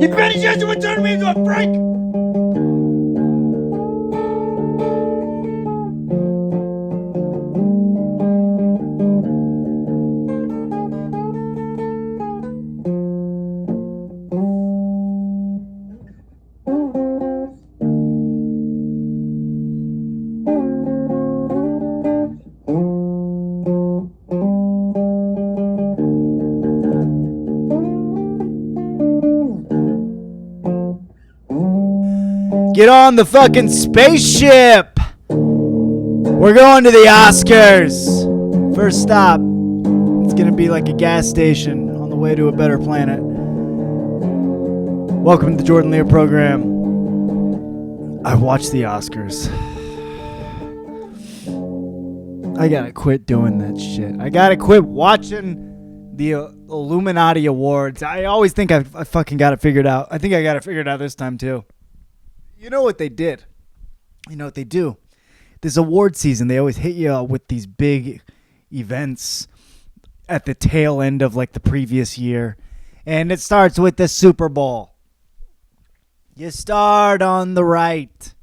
You any chance you would turn me into a freak? Get on the fucking spaceship! We're going to the Oscars! First stop, it's gonna be like a gas station on the way to a better planet. Welcome to the Jordan Leer program. I watched the Oscars. I gotta quit doing that shit. I gotta quit watching the Illuminati Awards. I always think I fucking got it figured out. I think I got it figured out this time too. You know what they did? You know what they do? This award season, they always hit you with these big events at the tail end of like the previous year. And it starts with the Super Bowl. You start on the right.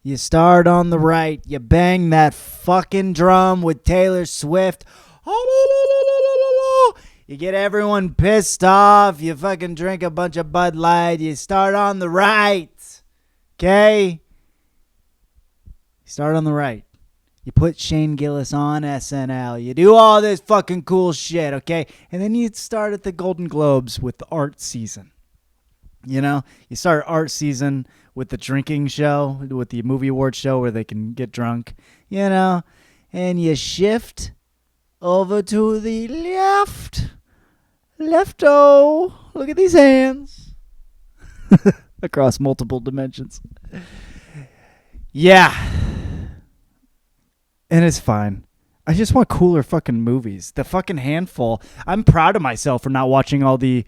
You start on the right. You bang that fucking drum with Taylor Swift. You get everyone pissed off. You fucking drink a bunch of Bud Light. You start on the right. Okay? Start on the right. You put Shane Gillis on SNL. You do all this fucking cool shit, okay? And then you start at the Golden Globes with the art season. You know? You start art season with the drinking show, with the movie award show where they can get drunk, you know? And you shift over to the left. Lefto. Look at these hands. Across multiple dimensions. Yeah. And it's fine. I just want cooler fucking movies. The fucking handful. I'm proud of myself for not watching all the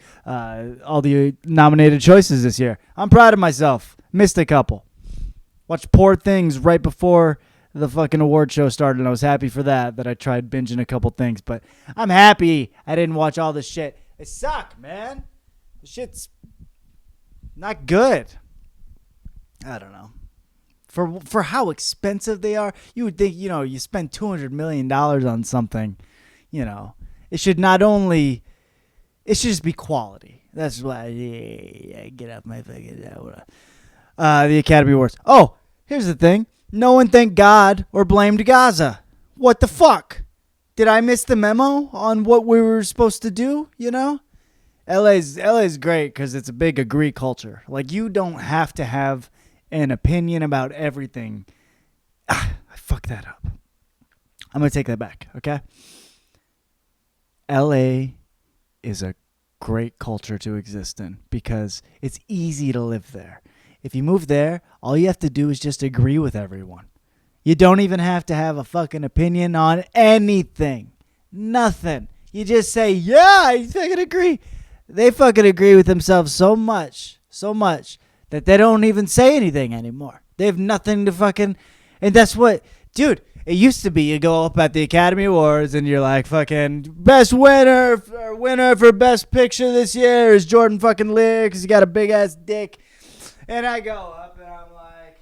nominated choices this year. I'm proud of myself. Missed a couple. Watched Poor Things right before the fucking award show started, and I was happy for that I tried binging a couple things. But I'm happy I didn't watch all this shit. It suck, man. The shit's not good. I don't know. For how expensive they are, you would think, you know, you spend $200 million on something, you know, it should just be quality. That's why, yeah, get up my fucking, the Academy Awards. Oh, here's the thing. No one thanked God or blamed Gaza. What the fuck? Did I miss the memo on what we were supposed to do, you know? LA's great because it's a big agree culture. Like, you don't have to have an opinion about everything. I fucked that up. I'm going to take that back, okay? LA is a great culture to exist in because it's easy to live there. If you move there, all you have to do is just agree with everyone. You don't even have to have a fucking opinion on anything. Nothing. You just say, yeah, I fucking agree. They fucking agree with themselves so much that they don't even say anything anymore. They have nothing to fucking... And that's what... Dude, it used to be you go up at the Academy Awards and you're like, fucking, best winner for best picture this year is Jordan fucking Leer because he got a big-ass dick. And I go up and I'm like,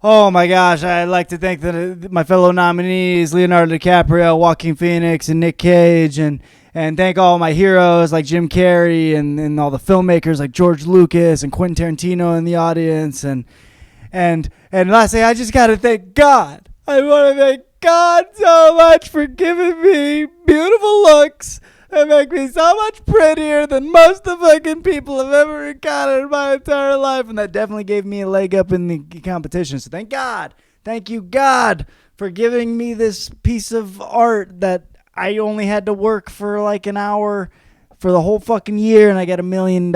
oh my gosh, I'd like to thank my fellow nominees, Leonardo DiCaprio, Joaquin Phoenix, and Nick Cage, and thank all my heroes like Jim Carrey and all the filmmakers like George Lucas and Quentin Tarantino in the audience. And lastly, I just got to thank God. I want to thank God so much for giving me beautiful looks that make me so much prettier than most of the fucking people I've ever encountered in my entire life. And that definitely gave me a leg up in the competition. So thank God. Thank you, God, for giving me this piece of art that I only had to work for like an hour for the whole fucking year, and I got $1 million,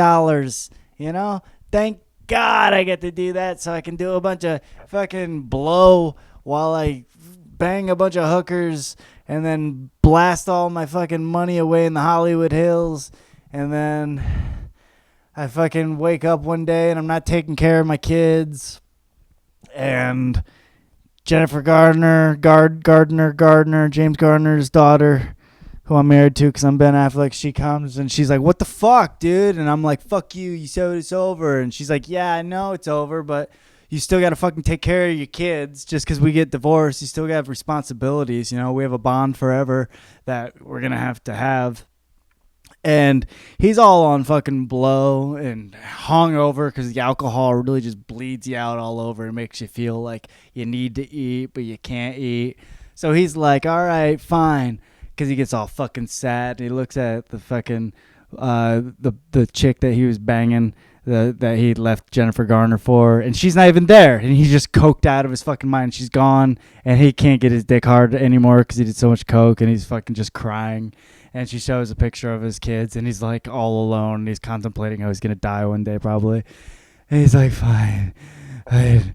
you know? Thank God I get to do that so I can do a bunch of fucking blow while I bang a bunch of hookers and then blast all my fucking money away in the Hollywood Hills, and then I fucking wake up one day and I'm not taking care of my kids, and Jennifer Gardner, James Gardner's daughter, who I'm married to because I'm Ben Affleck, she comes and she's like, what the fuck, dude? And I'm like, fuck you. You said it's over. And she's like, yeah, I know it's over, but you still got to fucking take care of your kids. Just because we get divorced, you still got to have responsibilities. You know, we have a bond forever that we're going to have. And he's all on fucking blow and hungover because the alcohol really just bleeds you out all over and makes you feel like you need to eat, but you can't eat. So he's like, all right, fine. Because he gets all fucking sad. He looks at the fucking, the chick that he was banging, that he left Jennifer Garner for, and she's not even there. And he's just coked out of his fucking mind. She's gone, and he can't get his dick hard anymore because he did so much coke, and he's fucking just crying. And she shows a picture of his kids, and he's like all alone. And he's contemplating how he's gonna die one day, probably. And he's like, "Fine, could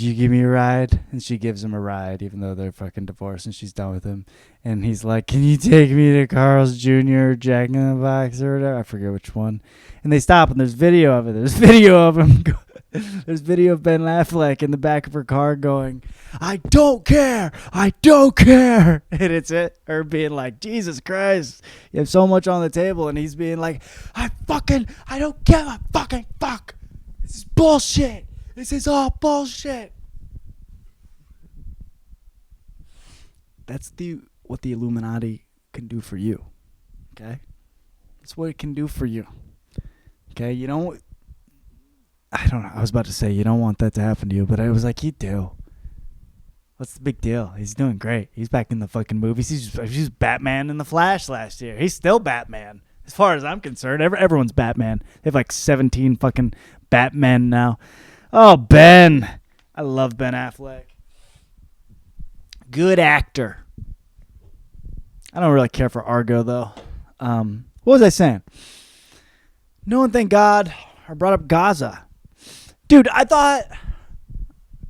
you give me a ride?" And she gives him a ride, even though they're fucking divorced and she's done with him. And he's like, "Can you take me to Carl's Jr. Jack in the Box or whatever?" I forget which one. And they stop, and there's video of it. There's video of him. There's video of Ben Affleck in the back of her car going, "I don't care. I don't care." And it's her being like, Jesus Christ, you have so much on the table. And he's being like, I don't give a fucking fuck. This is bullshit. This is all bullshit. That's what the Illuminati can do for you. Okay? That's what it can do for you. Okay? I don't know. I was about to say you don't want that to happen to you, but I was like, you do. What's the big deal? He's doing great. He's back in the fucking movies. He's Batman in The Flash last year. He's still Batman. As far as I'm concerned, everyone's Batman. They have like 17 fucking Batmen now. Oh, Ben. I love Ben Affleck. Good actor. I don't really care for Argo, though. What was I saying? No one, thank God, I brought up Gaza. Dude, I thought...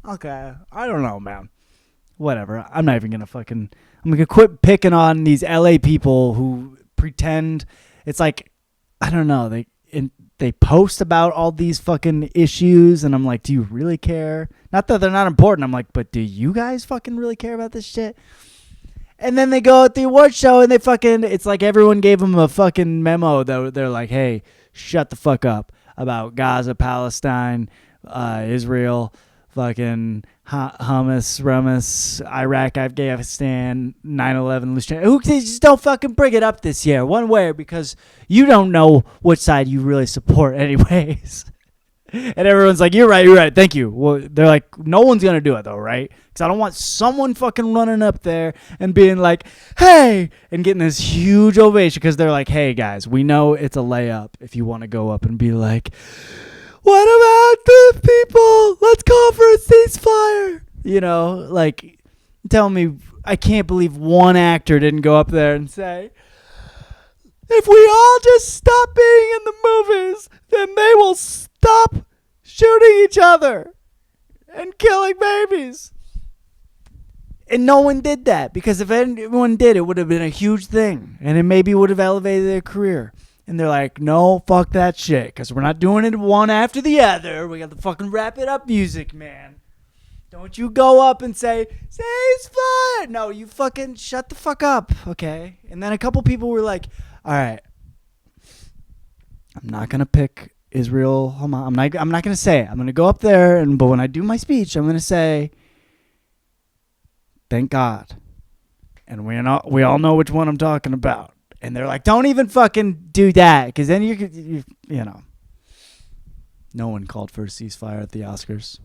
Okay, I don't know, man. Whatever. I'm not even going to fucking... I'm going to quit picking on these LA people who pretend... It's like, I don't know, they post about all these fucking issues, and I'm like, do you really care? Not that they're not important. I'm like, but do you guys fucking really care about this shit? And then they go at the award show, and it's like everyone gave them a fucking memo that they're like, hey, shut the fuck up about Gaza, Palestine, Israel, fucking Hamas, Iraq, Afghanistan, 9/11. Who just don't fucking bring it up this year one way because you don't know which side you really support anyways. And everyone's like, you're right, thank you. Well, they're like, no one's going to do it though, right? Because I don't want someone fucking running up there and being like, hey, and getting this huge ovation because they're like, hey guys, we know it's a layup if you want to go up and be like, what about the people? Let's call for a ceasefire. You know, like, tell me, I can't believe one actor didn't go up there and say, if we all just stop being in the movies, then they will stop shooting each other and killing babies. And no one did that because if anyone did, it would have been a huge thing and it maybe would have elevated their career. And they're like, no, fuck that shit because we're not doing it one after the other. We got the fucking wrap it up music, man. Don't you go up and say, ceasefire. No, you fucking shut the fuck up, okay? And then a couple people were like, all right, I'm not going to pick Israel. I'm not going to say it. I'm going to go up there, but when I do my speech, I'm going to say, thank God. And we all know which one I'm talking about. And they're like, don't even fucking do that because then you know. No one called for a ceasefire at the Oscars.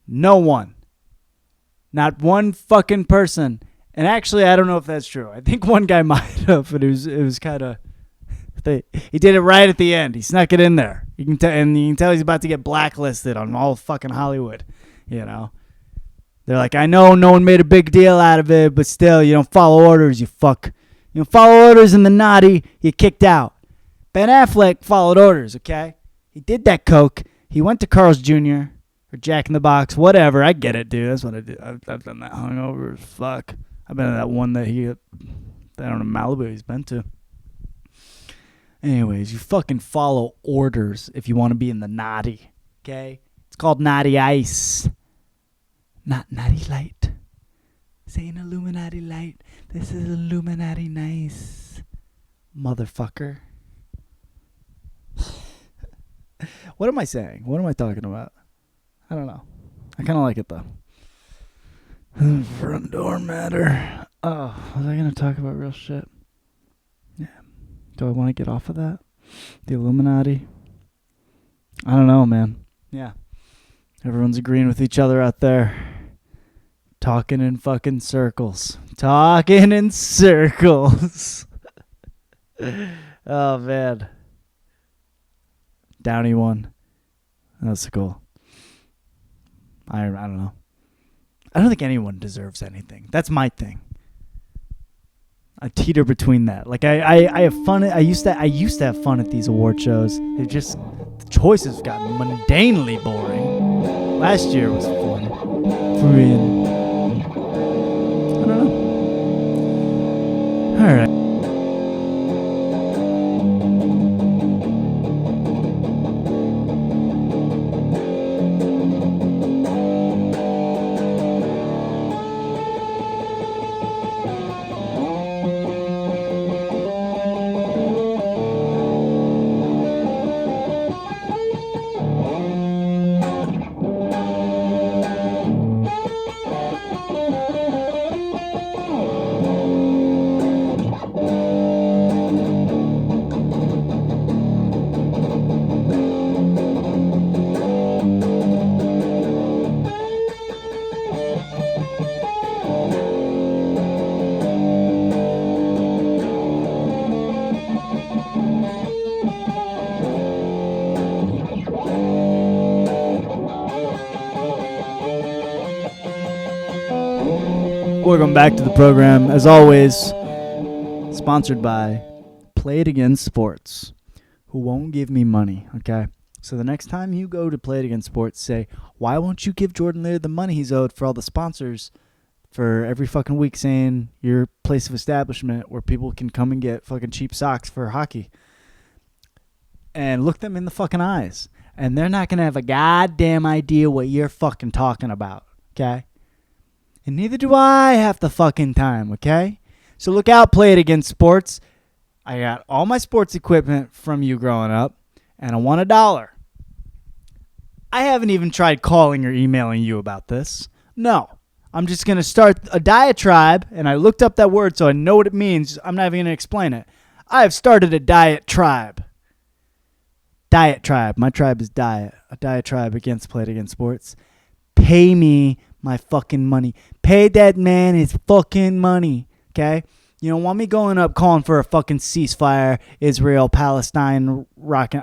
No one. Not one fucking person. And actually, I don't know if that's true. I think one guy might have, but it was kind of... He did it right at the end. He snuck it in there. You can tell he's about to get blacklisted on all fucking Hollywood, you know. They're like, I know no one made a big deal out of it, but still, you don't follow orders, you fuck. You don't follow orders in the naughty, you kicked out. Ben Affleck followed orders, okay? He did that coke. He went to Carl's Jr. or Jack in the Box, whatever. I get it, dude. That's what I do. I've done that hungover as fuck. I've been to that one that I don't know, Malibu he's been to. Anyways, you fucking follow orders if you want to be in the naughty, okay? It's called naughty ice, not naughty light. This ain't Illuminati light. This is Illuminati nice. Motherfucker. What am I saying? What am I talking about? I don't know. I kind of like it, though. Front door matter. Oh, was I going to talk about real shit? Yeah. Do I want to get off of that? The Illuminati? I don't know, man. Yeah. Everyone's agreeing with each other out there. Talking in fucking circles. Talking in circles. Oh, man. DUNE won. That's cool. I don't know. I don't think anyone deserves anything. That's my thing. I teeter between that. Like I have fun. I used to have fun at these award shows. It just the choices got mundanely boring. Last year was fun. Friend. I don't know. All right. Welcome back to the program. As always, sponsored by Play It Again Sports, who won't give me money, okay? So the next time you go to Play It Again Sports, say, why won't you give Jordan Leer the money he's owed for all the sponsors for every fucking week saying your place of establishment where people can come and get fucking cheap socks for hockey? And look them in the fucking eyes. And they're not going to have a goddamn idea what you're fucking talking about, okay? And neither do I half the fucking time, okay? So look out, Play It Again Sports. I got all my sports equipment from you growing up, and I want $1. I haven't even tried calling or emailing you about this. No. I'm just going to start a diatribe, and I looked up that word so I know what it means. I'm not even going to explain it. I have started a diet tribe. Diet tribe. My tribe is diet. A diatribe against Play It Again Sports. Pay me my fucking money. Pay that man his fucking money, okay? You don't want me going up calling for a fucking ceasefire, Israel, Palestine, rocking.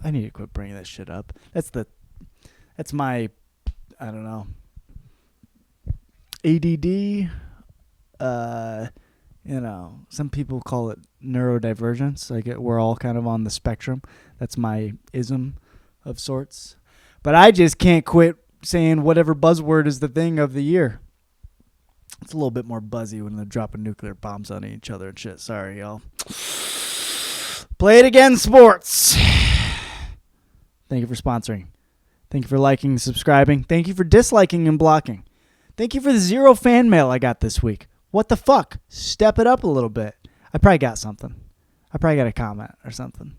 I need to quit bringing that shit up. That's my, I don't know, ADD. Some people call it neurodivergence. Like we're all kind of on the spectrum. That's my ism of sorts. But I just can't quit saying whatever buzzword is the thing of the year. It's a little bit more buzzy when they're dropping nuclear bombs on each other and shit. Sorry, y'all. Play It Again Sports. Thank you for sponsoring. Thank you for liking and subscribing. Thank you for disliking and blocking. Thank you for the 0 fan mail I got this week. What the fuck? Step it up a little bit. I probably got something. I probably got a comment or something.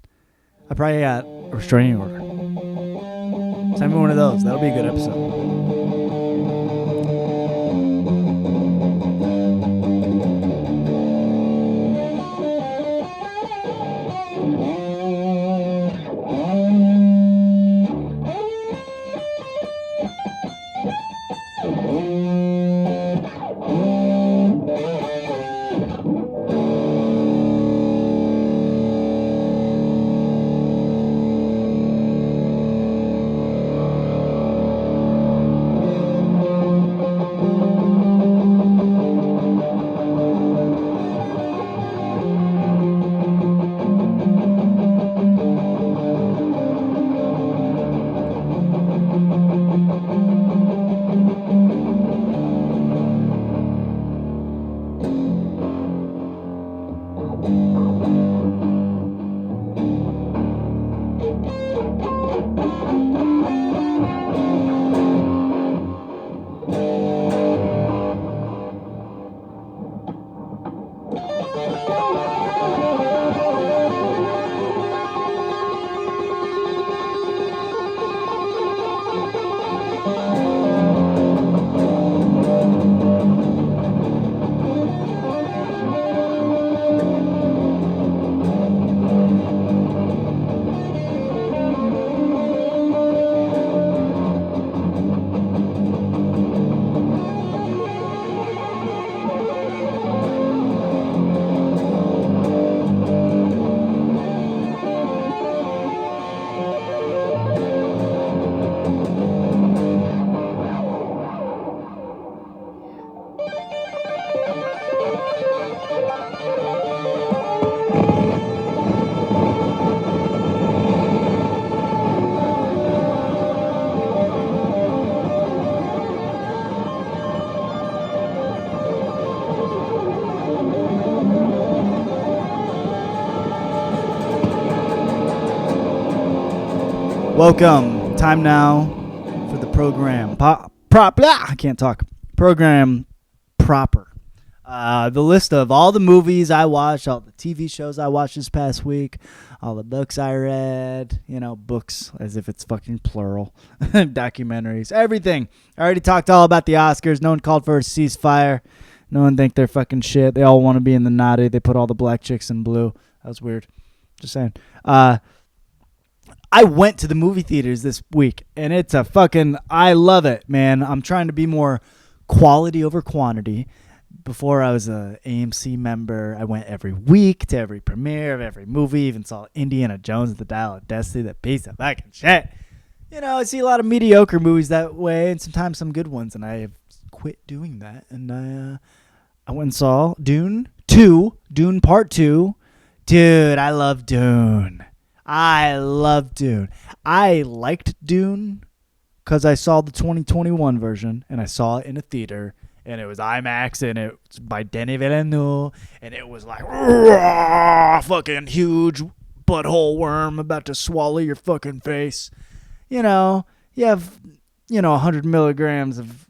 I probably got a restraining order. Send me one of those. That'll be a good episode. Welcome. Time now for the program. I can't talk. Program proper. The list of all the movies I watched, all the TV shows I watched this past week, all the books I read, books as if it's fucking plural, documentaries, everything. I already talked all about the Oscars. No one called for a ceasefire. No one think they're fucking shit. They all want to be in the naughty. They put all the black chicks in blue. That was weird. Just saying. I went to the movie theaters this week, and it's I love it, man. I'm trying to be more quality over quantity. Before I was a AMC member, I went every week to every premiere of every movie, even saw Indiana Jones at the Dial of Destiny, that piece of fucking shit. I see a lot of mediocre movies that way, and sometimes some good ones, and I have quit doing that. And I went and saw Dune 2, Dune Part 2. Dude, I love Dune. I liked Dune because I saw the 2021 version, and I saw it in a theater, and it was IMAX, and it's by Denis Villeneuve, and it was like, fucking huge butthole worm about to swallow your fucking face. You have, 100 milligrams of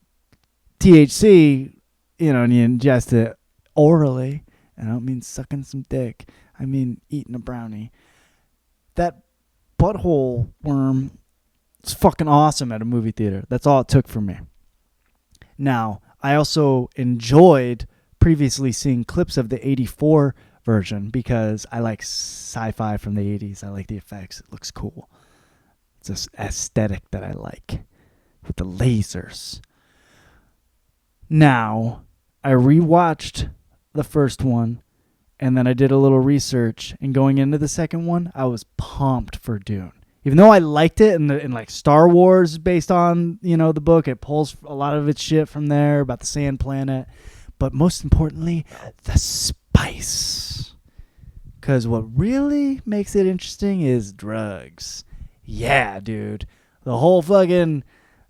THC, and you ingest it orally. And I don't mean sucking some dick. I mean eating a brownie. That butthole worm is fucking awesome at a movie theater. That's all it took for me. Now, I also enjoyed previously seeing clips of the 84 version because I like sci-fi from the 80s. I like the effects. It looks cool. It's this aesthetic that I like with the lasers. Now, I rewatched the first one, and then I did a little research, and going into the second one, I was pumped for Dune. Even though I liked it, and like Star Wars based on, the book, it pulls a lot of its shit from there about the sand planet. But most importantly, the spice. Because what really makes it interesting is drugs. Yeah, dude. The whole fucking...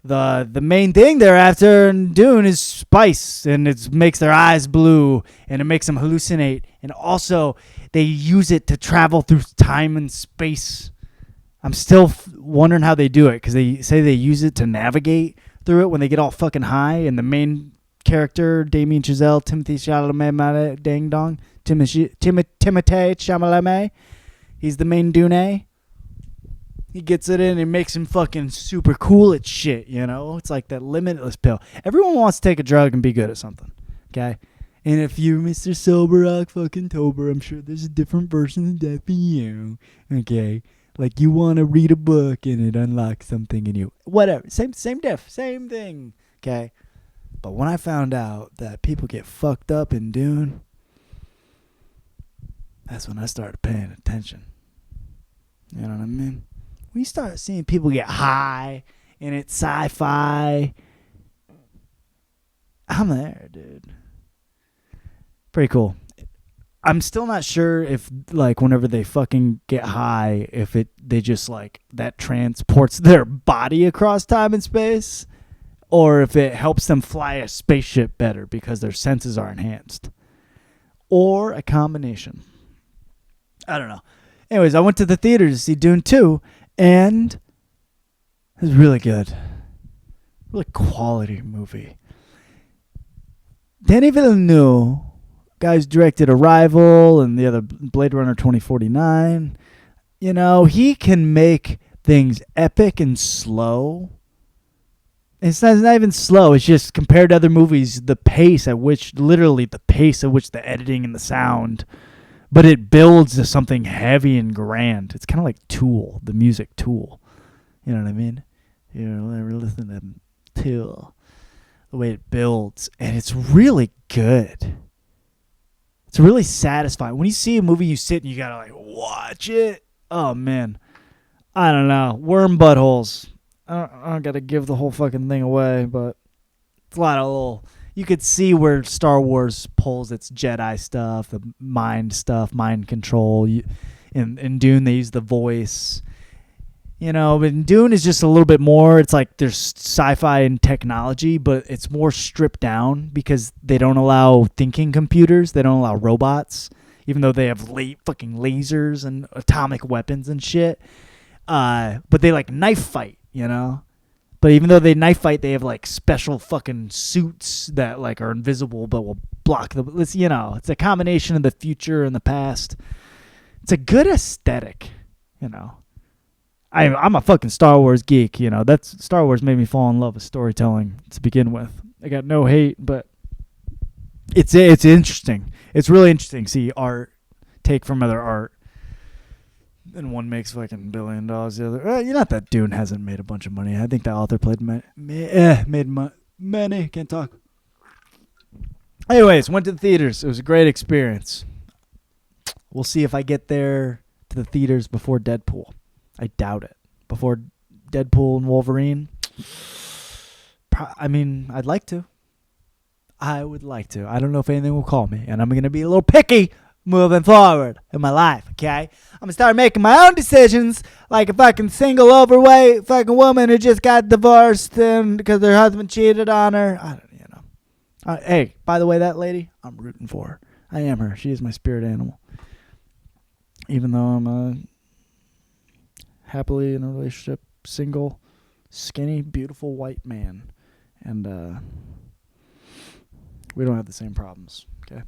The main thing they're after in Dune is spice, and it makes their eyes blue, and it makes them hallucinate. And also, they use it to travel through time and space. I'm still wondering how they do it, because they say they use it to navigate through it when they get all fucking high. And the main character, Damien Chazelle, Timothée Chalamet, dang dong, Timothée Chalamet, he's the main Dune. He gets it in and makes him fucking super cool at shit, It's like that limitless pill. Everyone wants to take a drug and be good at something, okay? And if you're Mr. Sober Rock fucking Tober, I'm sure there's a different version of that for you, okay? Like you want to read a book and it unlocks something in you. Whatever. Same thing, okay? But when I found out that people get fucked up in Dune, that's when I started paying attention. You know what I mean? When you start seeing people get high and it's sci-fi, I'm there, dude. Pretty cool. I'm still not sure if, like, whenever they fucking get high, if they just, like, that transports their body across time and space, or if it helps them fly a spaceship better because their senses are enhanced. Or a combination. I don't know. Anyways, I went to the theater to see Dune 2, and it was really good. Really quality movie. Denis Villeneuve, guys directed Arrival and the other Blade Runner 2049. He can make things epic and slow. It's not even slow. It's just compared to other movies, the pace at which the editing and the sound, but it builds to something heavy and grand. It's kind of like Tool, the music Tool. You know what I mean? Ever listen to Tool? The way it builds, and it's really good. It's really satisfying. When you see a movie, you sit and you gotta like watch it. Oh man, I don't know. Worm buttholes. I don't gotta give the whole fucking thing away, but it's a lot of little. You could see where Star Wars pulls its Jedi stuff, the mind control. In Dune, they use the voice. But Dune is just a little bit more. It's like there's sci-fi and technology, but it's more stripped down because they don't allow thinking computers. They don't allow robots, even though they have fucking lasers and atomic weapons and shit. But they like knife fight, you know. But even though they knife fight, they have like special fucking suits that like are invisible but will block the. It's, you know, it's a combination of the future and the past. It's a good aesthetic, you know. I'm a fucking Star Wars geek, you know. That's Star Wars made me fall in love with storytelling to begin with. I got no hate, but it's interesting. It's really interesting to see art take from other art. And one makes fucking $1 billion. The other, not that Dune hasn't made a bunch of money. I think the author made money. Can't talk. Anyways, went to the theaters. It was a great experience. We'll see if I get there to the theaters before Deadpool. I doubt it. Before Deadpool and Wolverine. I mean, I'd like to. I would like to. I don't know if anything will call me. And I'm going to be a little picky moving forward in my life, okay? I'm going to start making my own decisions like a fucking single overweight fucking woman who just got divorced and because her husband cheated on her. I don't, you know. Hey, by the way, that lady, I'm rooting for her. I am her. She is my spirit animal. Even though I'm happily in a relationship, single, skinny, beautiful white man. And we don't have the same problems, okay?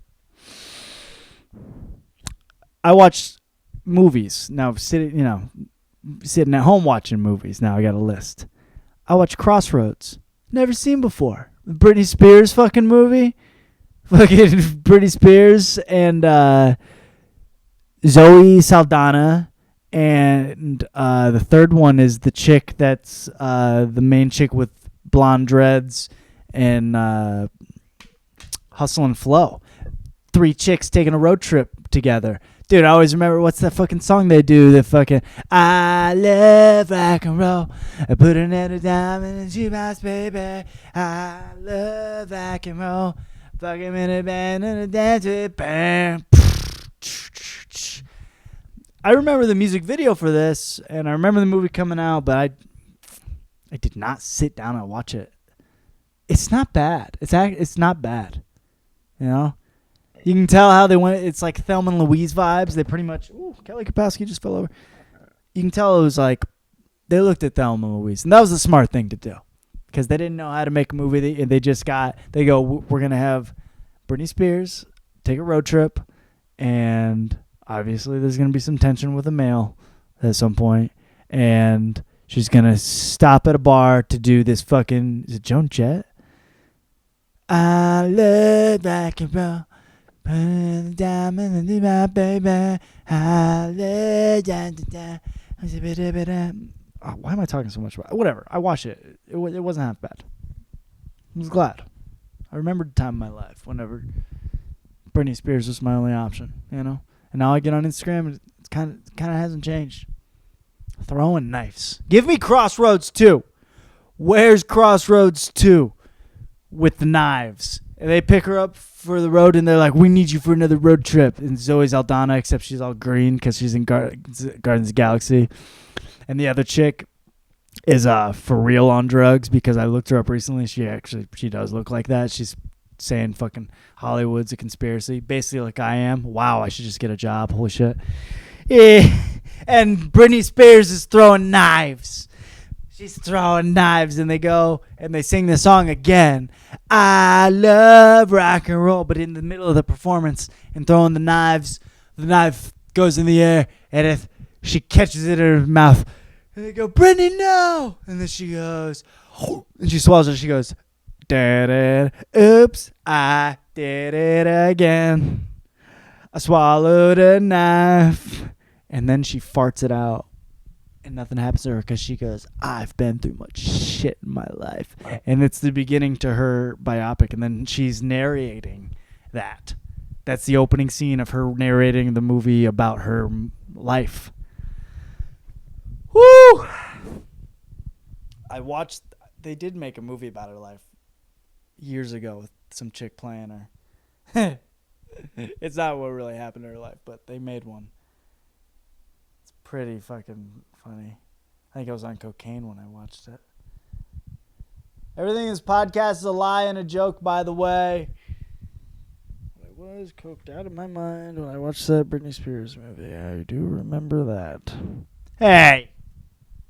I watch movies. Now, sitting at home watching movies. Now I got a list. I watch Crossroads. Never seen before. The Britney Spears fucking movie. Fucking Britney Spears and Zoe Saldana. And the third one is the chick that's the main chick with blonde dreads and Hustle and Flow. 3 chicks taking a road trip together. Dude, I always remember, what's that fucking song they do? The fucking, I love rock and roll. I put another diamond in the jukebox, baby. I love rock and roll. Fuck him in a band and a dance with bam. I remember the music video for this, and I remember the movie coming out, but I did not sit down and watch it. It's not bad. It's not bad. You know? You can tell how they went. It's like Thelma and Louise vibes. They pretty much. Ooh, Kelly Kapowski just fell over. You can tell it was like they looked at Thelma and Louise, and that was the smart thing to do because they didn't know how to make a movie. They go, we're gonna have Britney Spears take a road trip, and obviously there's gonna be some tension with a male at some point, and she's gonna stop at a bar to do this fucking. Is it Joan Jett? I love rock and roll. Put a diamond in my baby. Why am I talking so much about it? Whatever. I watched it. It wasn't half bad. I was glad. I remembered the time of my life whenever Britney Spears was my only option, you know? And now I get on Instagram and it kind of hasn't changed. Throwing knives. Give me Crossroads 2. Where's Crossroads 2 with the knives? And they pick her up for the road, and they're like, we need you for another road trip. And Zoe Saldana, except she's all green because she's in Guardians of the Galaxy. And the other chick is for real on drugs because I looked her up recently. She does look like that. She's saying fucking Hollywood's a conspiracy, basically like I am. Wow, I should just get a job. Holy shit. Yeah. And Britney Spears is throwing knives. She's throwing knives, and they go and they sing the song again. I love rock and roll, but in the middle of the performance and throwing the knives, the knife goes in the air, and if she catches it in her mouth, and they go, Brittany, no! And then she goes, and she swallows it. She goes, da-da, oops, I did it again. I swallowed a knife, and then she farts it out. And nothing happens to her because she goes, I've been through much shit in my life. And it's the beginning to her biopic. And then she's narrating that. That's the opening scene of her narrating the movie about her life. Woo! They did make a movie about her life years ago with some chick playing her. It's not what really happened to her life, but they made one. It's pretty fucking funny. I think I was on cocaine when I watched it. Everything in this podcast is a lie and a joke, by the way. I was coked out of my mind when I watched that Britney Spears movie. I do remember that. Hey!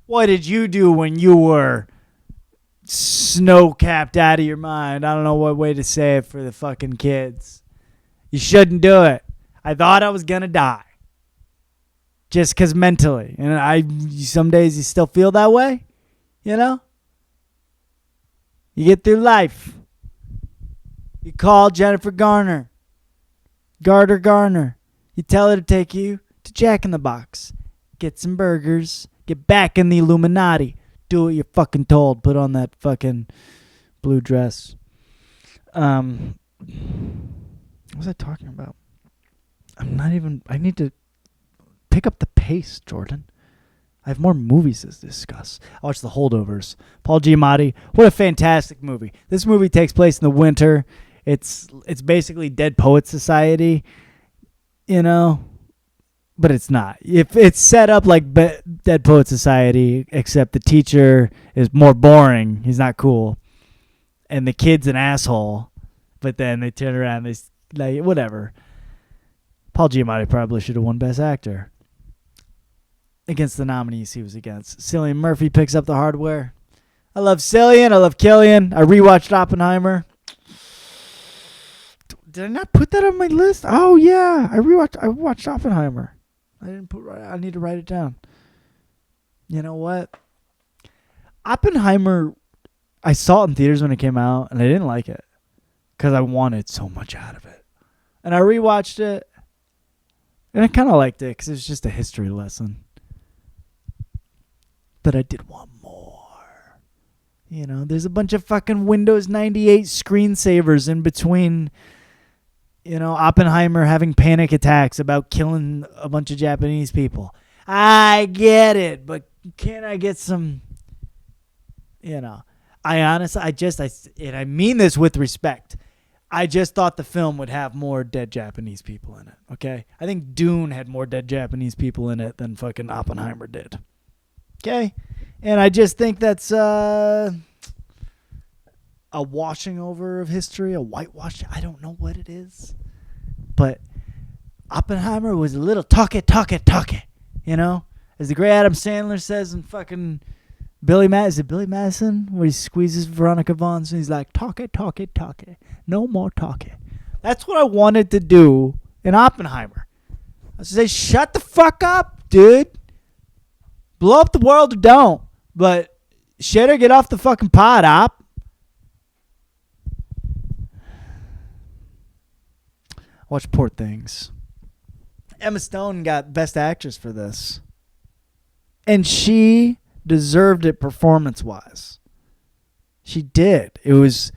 What did you do when you were snow-capped out of your mind? I don't know what way to say it for the fucking kids. You shouldn't do it. I thought I was going to die. Just because mentally. And some days you still feel that way. You know? You get through life. You call Jennifer Garner. Garner. You tell her to take you to Jack in the Box. Get some burgers. Get back in the Illuminati. Do what you're fucking told. Put on that fucking blue dress. What was I talking about? I need to pick up the pace, Jordan. I have more movies to discuss. I watched The Holdovers. Paul Giamatti. What a fantastic movie. This movie takes place in the winter. It's basically Dead Poets Society, you know, but it's not. If it's set up like Dead Poets Society, except the teacher is more boring. He's not cool, and the kid's an asshole. But then they turn around, they like whatever. Paul Giamatti probably should have won Best Actor against the nominees he was against. Cillian Murphy picks up the hardware. I love Cillian. I love Killian. I rewatched Oppenheimer. Did I not put that on my list? Oh yeah, I watched Oppenheimer. I need to write it down. You know what? Oppenheimer, I saw it in theaters when it came out, and I didn't like it because I wanted so much out of it. And I rewatched it, and I kind of liked it because it was just a history lesson. But I did want more. You know, there's a bunch of fucking Windows 98 screensavers in between, you know, Oppenheimer having panic attacks about killing a bunch of Japanese people. I get it, but can I get some, you know, and I mean this with respect. I just thought the film would have more dead Japanese people in it, okay? I think Dune had more dead Japanese people in it than fucking Oppenheimer did. Okay? And I just think that's a washing over of history, a whitewashing. I don't know what it is. But Oppenheimer was a little talky, you know? As the great Adam Sandler says in fucking is it Billy Madison? Where he squeezes Veronica Vaughn and he's like, talky. No more talky. That's what I wanted to do in Oppenheimer. I was say, shut the fuck up, dude. Blow up the world or don't. But shit or get off the fucking pot, Op. Watch Poor Things. Emma Stone got Best Actress for this. And she deserved it performance-wise. She did. It was...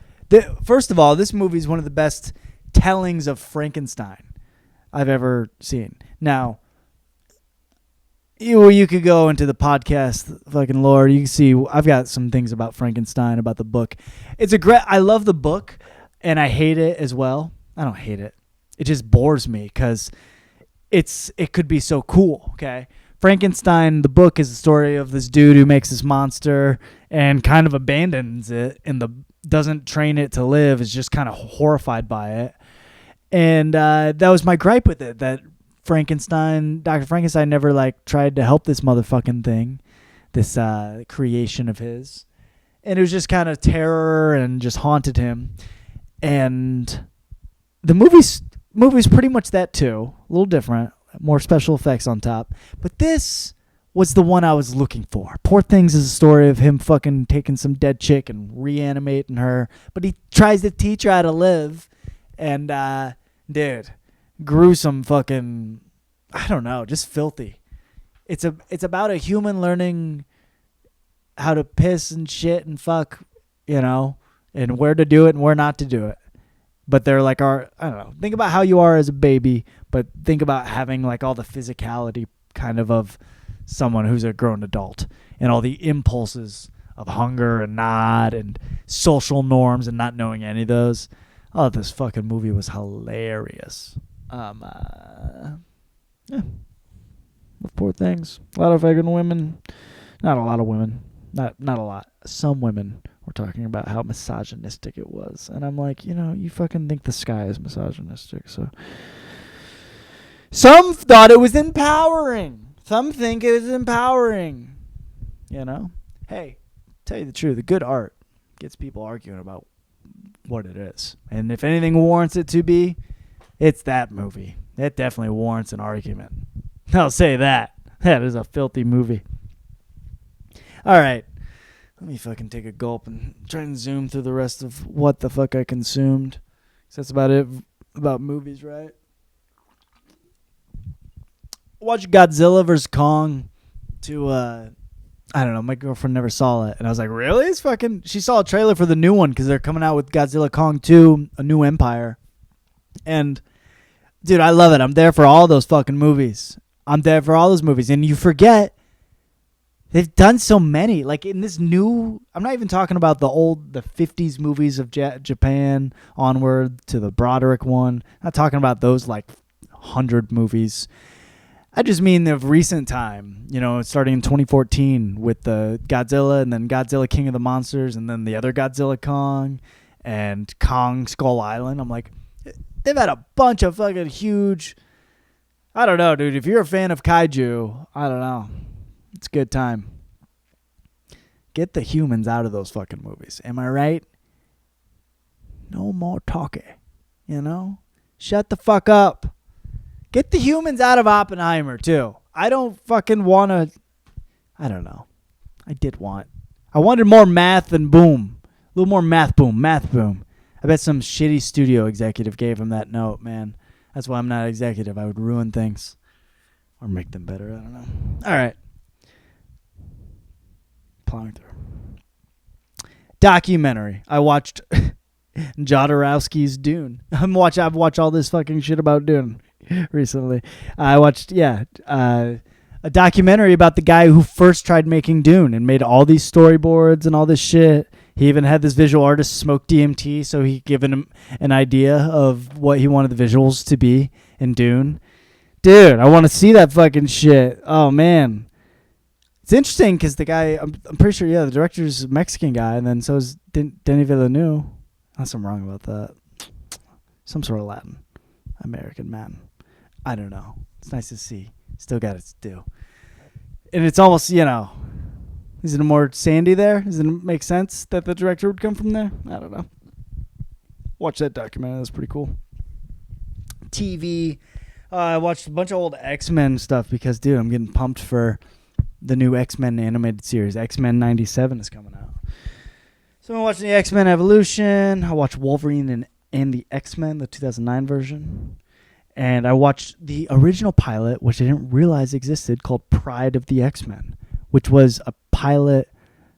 First of all, this movie is one of the best tellings of Frankenstein I've ever seen. Now, you could go into the podcast fucking lore. You can see I've got some things about Frankenstein, about the book. I love the book, and I hate it as well. I don't hate it. It just bores me because it could be so cool, okay? Frankenstein, the book, is the story of this dude who makes this monster and kind of abandons it and doesn't train it to live, is just kind of horrified by it. And that was my gripe with it, that Dr. Frankenstein never like tried to help this motherfucking thing, this creation of his. And it was just kind of terror and just haunted him. And the movie's pretty much that too, a little different. More special effects on top. But this was the one I was looking for. Poor Things is a story of him fucking taking some dead chick and reanimating her. But he tries to teach her how to live. And, dude, gruesome fucking, I don't know, just filthy. It's about a human learning how to piss and shit and fuck, you know, and where to do it and where not to do it. But they're like I don't know, think about how you are as a baby, but think about having like all the physicality kind of someone who's a grown adult and all the impulses of hunger and nod and social norms and not knowing any of those. Oh, this fucking movie was hilarious. Yeah. Poor Things. A lot of fucking women. Not a lot of women. Not a lot. Some women were talking about how misogynistic it was. And I'm like, you know, you fucking think the sky is misogynistic. So some thought it was empowering. Some think it was empowering. You know? Hey, tell you the truth, the good art gets people arguing about what it is. And if anything warrants it to be, it's that movie. It definitely warrants an argument. I'll say that. That is a filthy movie. All right. Let me fucking take a gulp and try and zoom through the rest of what the fuck I consumed. So that's about it about movies, right? Watch Godzilla vs. Kong to, I don't know, my girlfriend never saw it. And I was like, really? It's fucking... She saw a trailer for the new one because they're coming out with Godzilla Kong 2, A New Empire. And, dude, I love it. I'm there for all those fucking movies. I'm there for all those movies. And you forget... They've done so many. Like in this new... I'm not even talking about the 50s movies of Japan onward to the Broderick one. I'm not talking about those like 100 movies. I just mean of recent time. You know, starting in 2014 with the Godzilla and then Godzilla King of the Monsters and then the other Godzilla Kong and Kong Skull Island. I'm like, they've had a bunch of fucking huge... I don't know, dude. If you're a fan of kaiju, I don't know. It's a good time. Get the humans out of those fucking movies. Am I right? No more talking. You know? Shut the fuck up. Get the humans out of Oppenheimer, too. I don't fucking want to... I don't know. I wanted more math and boom. A little more math boom. I bet some shitty studio executive gave him that note, man. That's why I'm not executive. I would ruin things. Or make them better. I don't know. All right. Plowing through. Documentary. I watched Jodorowsky's Dune. I've watched all this fucking shit about Dune recently. I watched, a documentary about the guy who first tried making Dune and made all these storyboards and all this shit. He even had this visual artist smoke DMT, so he given him an idea of what he wanted the visuals to be in Dune. Dude, I want to see that fucking shit. Oh, man. It's interesting because the guy, I'm pretty sure, the director's a Mexican guy, and then so is Denis Villeneuve. Unless I'm wrong about that. Some sort of Latin American man. I don't know. It's nice to see. Still got its due. And it's almost, is it more sandy there? Does it make sense that the director would come from there? I don't know. Watch that documentary. That's pretty cool. TV. I watched a bunch of old X-Men stuff because, dude, I'm getting pumped for the new X-Men animated series. X-Men 97 is coming out. So I'm watching the X-Men Evolution. I watched Wolverine and the X-Men, the 2009 version. And I watched the original pilot, which I didn't realize existed, called Pride of the X-Men, which was a pilot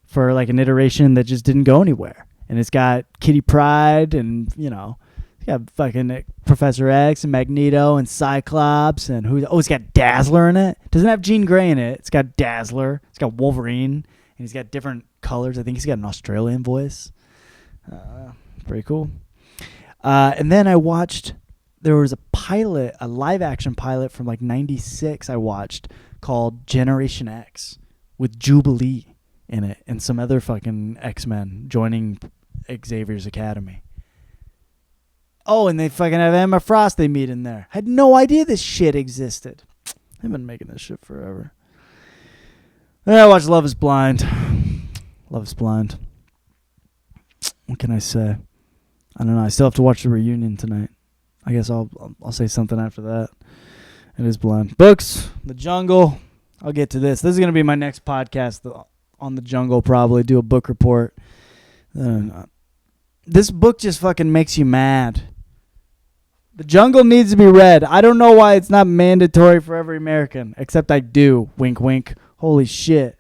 for like an iteration that just didn't go anywhere. And it's got Kitty Pryde and, it's got fucking Professor X and Magneto and Cyclops and it's got Dazzler in it. It doesn't have Jean Grey in it. It's got Dazzler. It's got Wolverine. And he's got different colors. I think he's got an Australian voice. Pretty cool. And then I watched, there was a live action pilot from like 96 I watched called Generation X with Jubilee in it and some other fucking X-Men joining Xavier's Academy. Oh, and they fucking have Emma Frost they meet in there. Had no idea this shit existed. They've been making this shit forever. And I watched Love is Blind. Love is Blind. What can I say? I don't know. I still have to watch the reunion tonight. I guess I'll say something after that. It is blind. Books, The Jungle. I'll get to this. This is going to be my next podcast on The Jungle probably. Do a book report. This book just fucking makes you mad. The Jungle needs to be read. I don't know why it's not mandatory for every American, except I do. Wink, wink. Holy shit.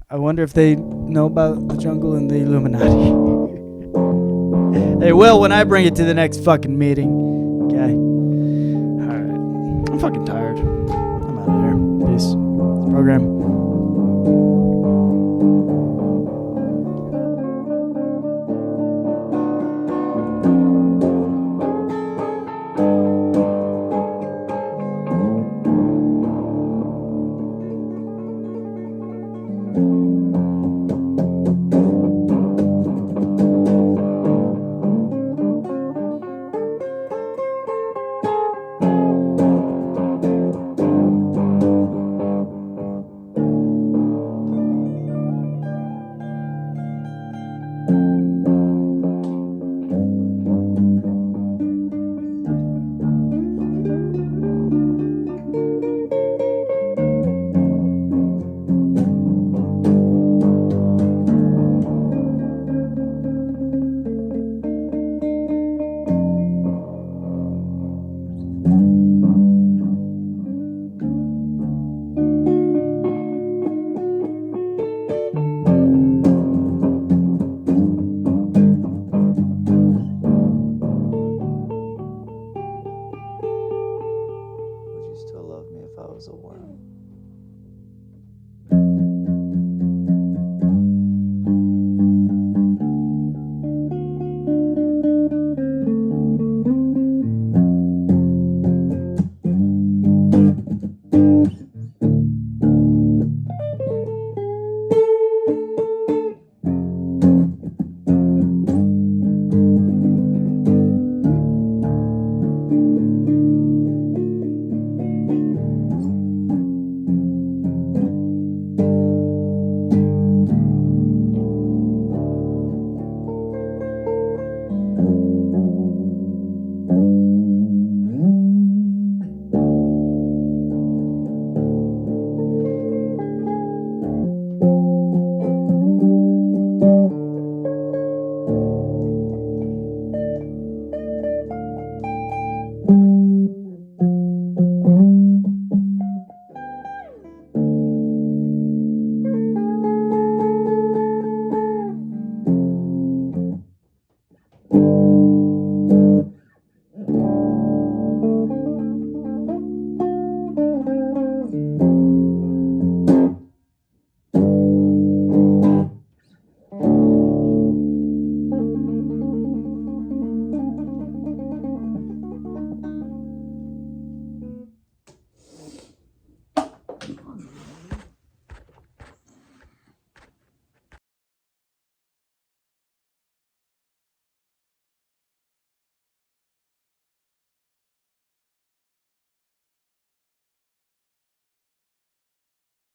I wonder if they know about The Jungle and the Illuminati. They will when I bring it to the next fucking meeting. Okay. Alright. I'm fucking tired. I'm out of here. Peace. Program.